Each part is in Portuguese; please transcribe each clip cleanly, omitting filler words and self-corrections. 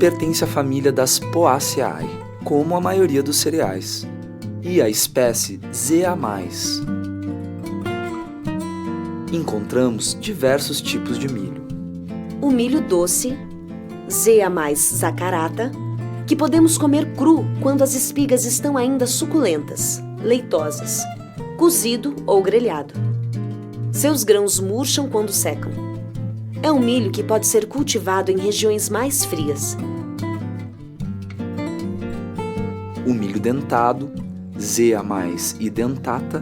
pertence à família das Poaceae, como a maioria dos cereais, e à espécie Zea mais. Encontramos diversos tipos de milho. O milho doce, Zea mais zacarata, que podemos comer cru quando as espigas estão ainda suculentas, leitosas, cozido ou grelhado. Seus grãos murcham quando secam. É um milho que pode ser cultivado em regiões mais frias. O milho dentado, Zea mais e dentata.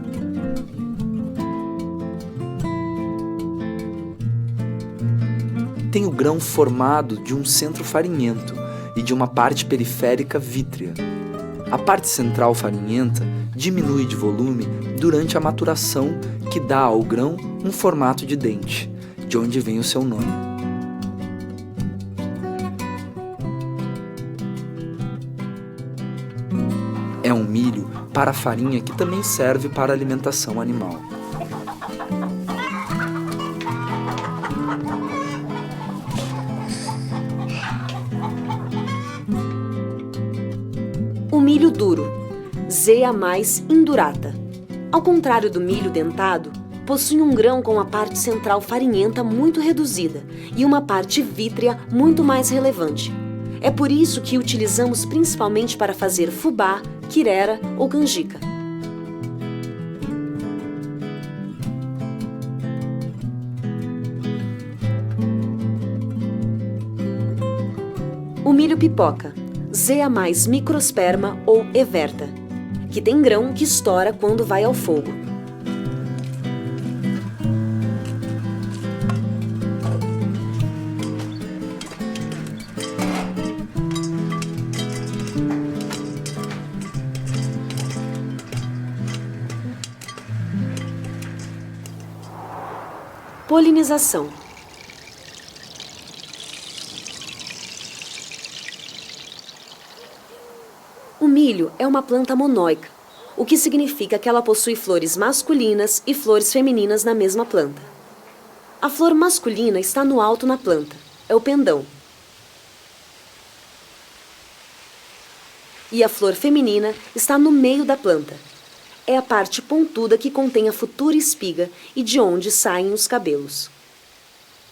Tem o grão formado de um centro farinhento e de uma parte periférica vítrea. A parte central farinhenta diminui de volume durante a maturação, que dá ao grão um formato de dente, de onde vem o seu nome. É um milho para farinha que também serve para alimentação animal. O milho duro, Zea mais indurata. Ao contrário do milho dentado, possui um grão com a parte central farinhenta muito reduzida e uma parte vítrea muito mais relevante. É por isso que utilizamos principalmente para fazer fubá, quirera ou canjica. O milho pipoca, Zea mais microsperma ou everta, que tem grão que estoura quando vai ao fogo. Polinização. O milho é uma planta monóica, o que significa que ela possui flores masculinas e flores femininas na mesma planta. A flor masculina está no alto na planta, é o pendão. E a flor feminina está no meio da planta. É a parte pontuda que contém a futura espiga e de onde saem os cabelos.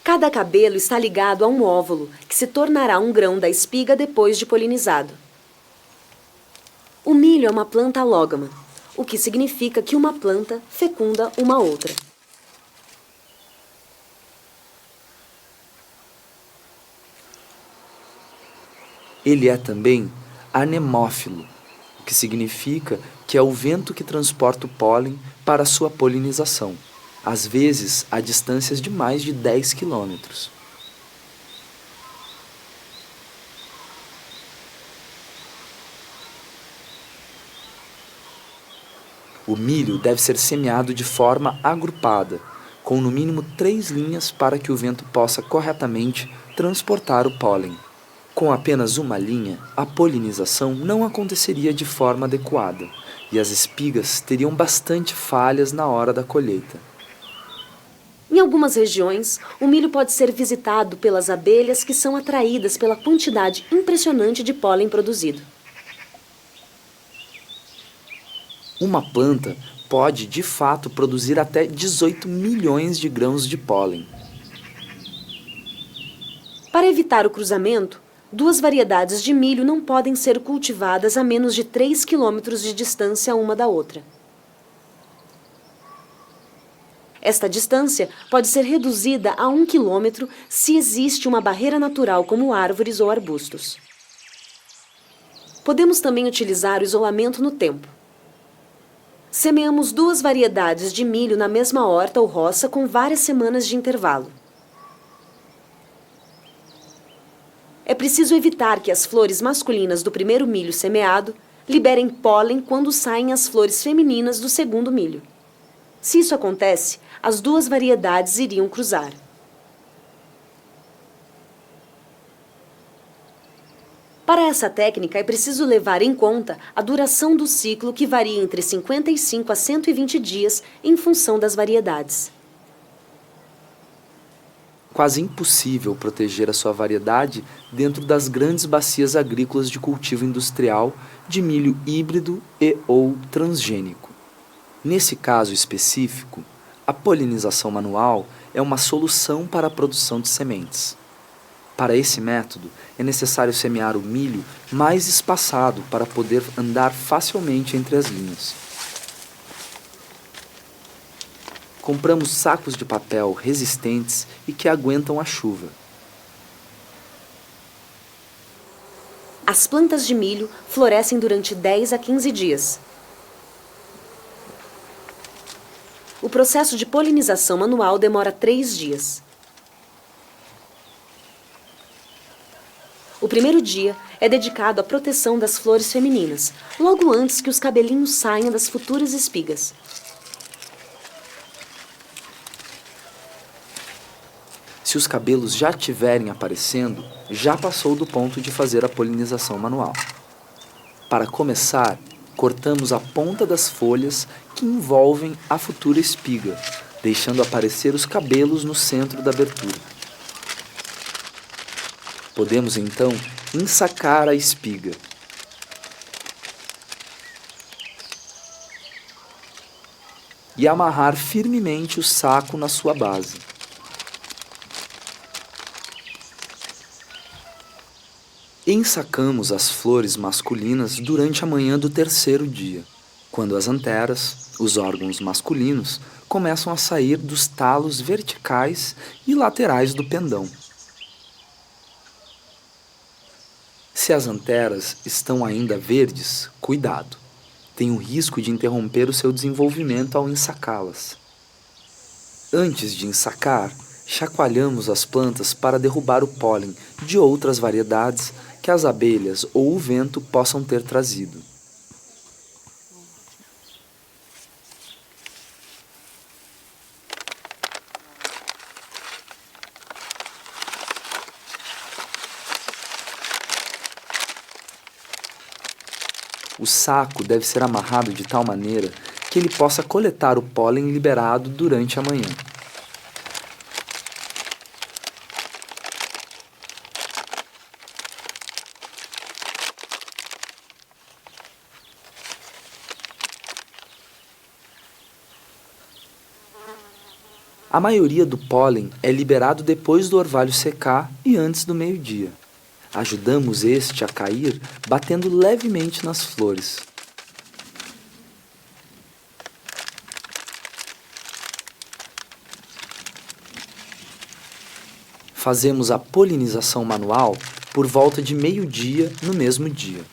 Cada cabelo está ligado a um óvulo, que se tornará um grão da espiga depois de polinizado. O milho é uma planta alógama, o que significa que uma planta fecunda uma outra. Ele é também anemófilo, o que significa que é o vento que transporta o pólen para sua polinização, às vezes a distâncias de mais de 10 quilômetros. O milho deve ser semeado de forma agrupada, com no mínimo 3 linhas para que o vento possa corretamente transportar o pólen. Com apenas uma linha, a polinização não aconteceria de forma adequada e as espigas teriam bastante falhas na hora da colheita. Em algumas regiões, o milho pode ser visitado pelas abelhas que são atraídas pela quantidade impressionante de pólen produzido. Uma planta pode, de fato, produzir até 18 milhões de grãos de pólen. Para evitar o cruzamento, 2 variedades de milho não podem ser cultivadas a menos de 3 quilômetros de distância uma da outra. Esta distância pode ser reduzida a 1 quilômetro se existe uma barreira natural como árvores ou arbustos. Podemos também utilizar o isolamento no tempo. Semeamos 2 variedades de milho na mesma horta ou roça com várias semanas de intervalo. É preciso evitar que as flores masculinas do primeiro milho semeado liberem pólen quando saem as flores femininas do segundo milho. Se isso acontece, as 2 variedades iriam cruzar. Para essa técnica, é preciso levar em conta a duração do ciclo, que varia entre 55 a 120 dias em função das variedades. quase impossível proteger a sua variedade dentro das grandes bacias agrícolas de cultivo industrial de milho híbrido e ou transgênico. Nesse caso específico, a polinização manual é uma solução para a produção de sementes. Para esse método, é necessário semear o milho mais espaçado para poder andar facilmente entre as linhas. Compramos sacos de papel resistentes e que aguentam a chuva. As plantas de milho florescem durante 10 a 15 dias. O processo de polinização manual demora 3 dias. O primeiro dia é dedicado à proteção das flores femininas, logo antes que os cabelinhos saiam das futuras espigas. Se os cabelos já estiverem aparecendo, já passou do ponto de fazer a polinização manual. Para começar, cortamos a ponta das folhas que envolvem a futura espiga, deixando aparecer os cabelos no centro da abertura. Podemos então ensacar a espiga. E amarrar firmemente o saco na sua base. Ensacamos as flores masculinas durante a manhã do terceiro dia, quando as anteras, os órgãos masculinos, começam a sair dos talos verticais e laterais do pendão. Se as anteras estão ainda verdes, cuidado. Tem o risco de interromper o seu desenvolvimento ao ensacá-las. Antes de ensacar, chacoalhamos as plantas para derrubar o pólen de outras variedades que as abelhas ou o vento possam ter trazido. O saco deve ser amarrado de tal maneira que ele possa coletar o pólen liberado durante a manhã. A maioria do pólen é liberado depois do orvalho secar e antes do meio-dia. Ajudamos este a cair batendo levemente nas flores. Fazemos a polinização manual por volta de meio-dia no mesmo dia,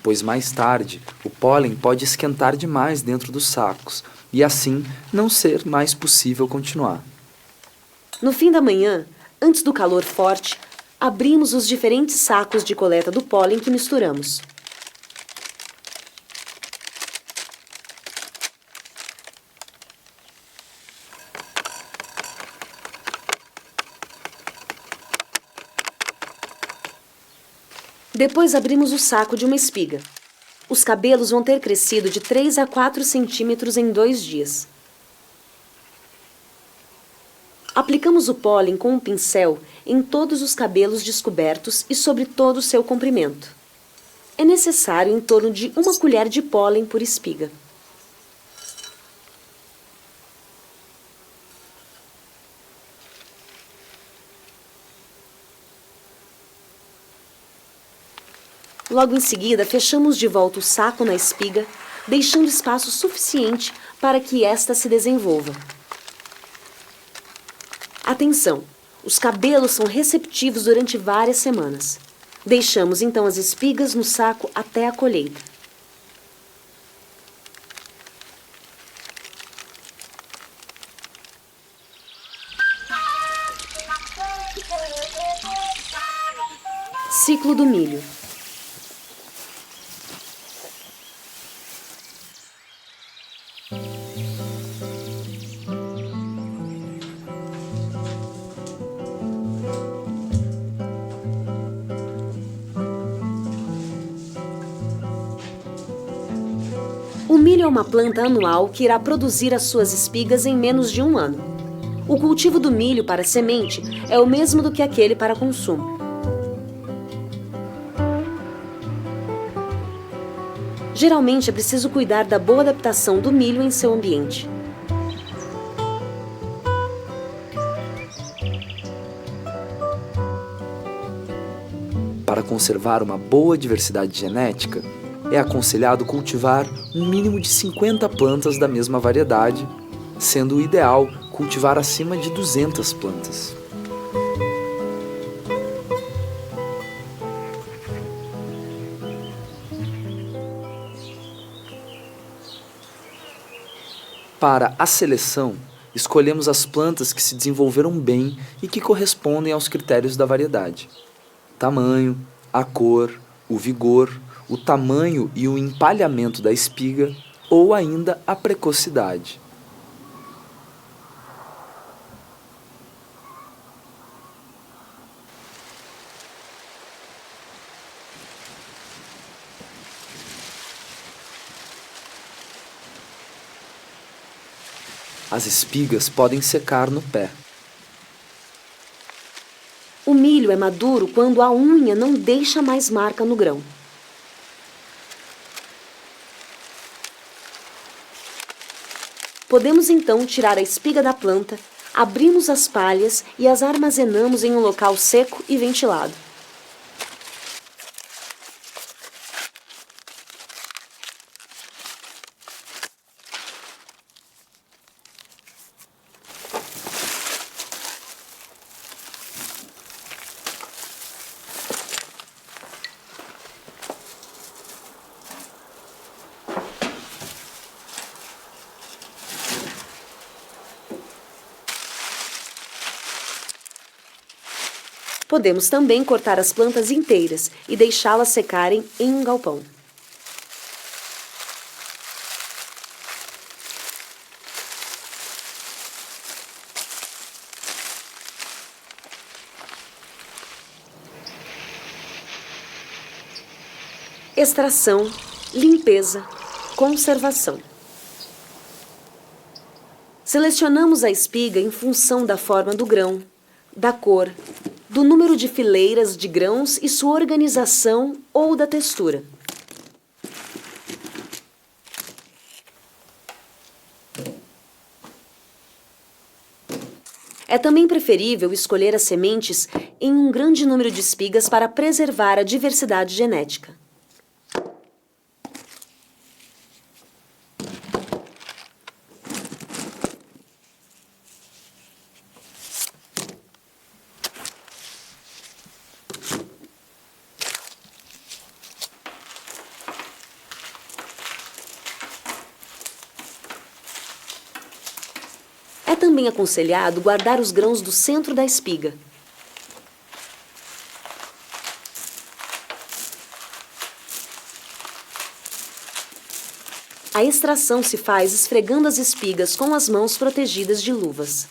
pois mais tarde o pólen pode esquentar demais dentro dos sacos e assim não ser mais possível continuar. No fim da manhã, antes do calor forte, abrimos os diferentes sacos de coleta do pólen que misturamos. Depois abrimos o saco de uma espiga. Os cabelos vão ter crescido de 3 a 4 centímetros em 2 dias. Aplicamos o pólen com um pincel em todos os cabelos descobertos e sobre todo o seu comprimento. É necessário em torno de 1 colher de pólen por espiga. Logo em seguida, fechamos de volta o saco na espiga, deixando espaço suficiente para que esta se desenvolva. Atenção! Os cabelos são receptivos durante várias semanas. Deixamos então as espigas no saco até a colheita. Ciclo do milho. O milho é uma planta anual que irá produzir as suas espigas em menos de 1 ano. O cultivo do milho para semente é o mesmo do que aquele para consumo. Geralmente é preciso cuidar da boa adaptação do milho em seu ambiente. Para conservar uma boa diversidade genética, é aconselhado cultivar um mínimo de 50 plantas da mesma variedade, sendo o ideal cultivar acima de 200 plantas. Para a seleção, escolhemos as plantas que se desenvolveram bem e que correspondem aos critérios da variedade: tamanho, a cor, o vigor, o tamanho e o empalhamento da espiga ou ainda a precocidade. As espigas podem secar no pé. O milho é maduro quando a unha não deixa mais marca no grão. Podemos então tirar a espiga da planta, abrimos as palhas e as armazenamos em um local seco e ventilado. Podemos também cortar as plantas inteiras e deixá-las secarem em um galpão. Extração, limpeza, conservação. Selecionamos a espiga em função da forma do grão, da cor, do número de fileiras de grãos e sua organização ou da textura. É também preferível escolher as sementes em um grande número de espigas para preservar a diversidade genética. É também aconselhado guardar os grãos do centro da espiga. A extração se faz esfregando as espigas com as mãos protegidas de luvas.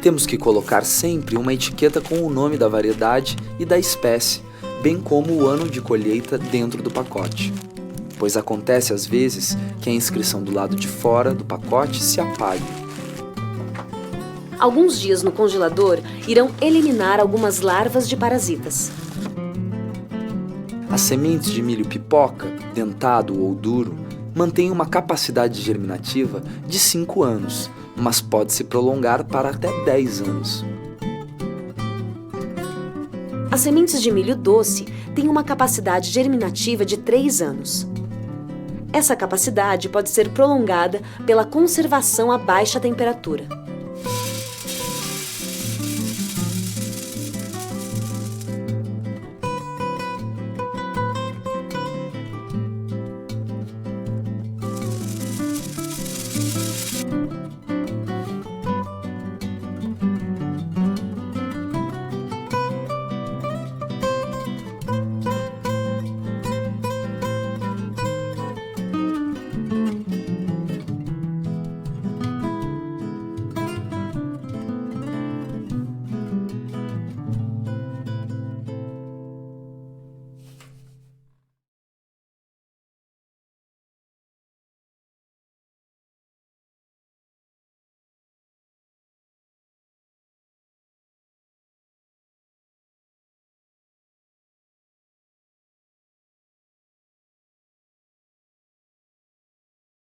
Temos que colocar sempre uma etiqueta com o nome da variedade e da espécie, bem como o ano de colheita dentro do pacote. Pois acontece às vezes que a inscrição do lado de fora do pacote se apague. Alguns dias no congelador irão eliminar algumas larvas de parasitas. As sementes de milho pipoca, dentado ou duro, mantêm uma capacidade germinativa de 5 anos, mas pode se prolongar para até 10 anos. As sementes de milho doce têm uma capacidade germinativa de 3 anos. Essa capacidade pode ser prolongada pela conservação a baixa temperatura.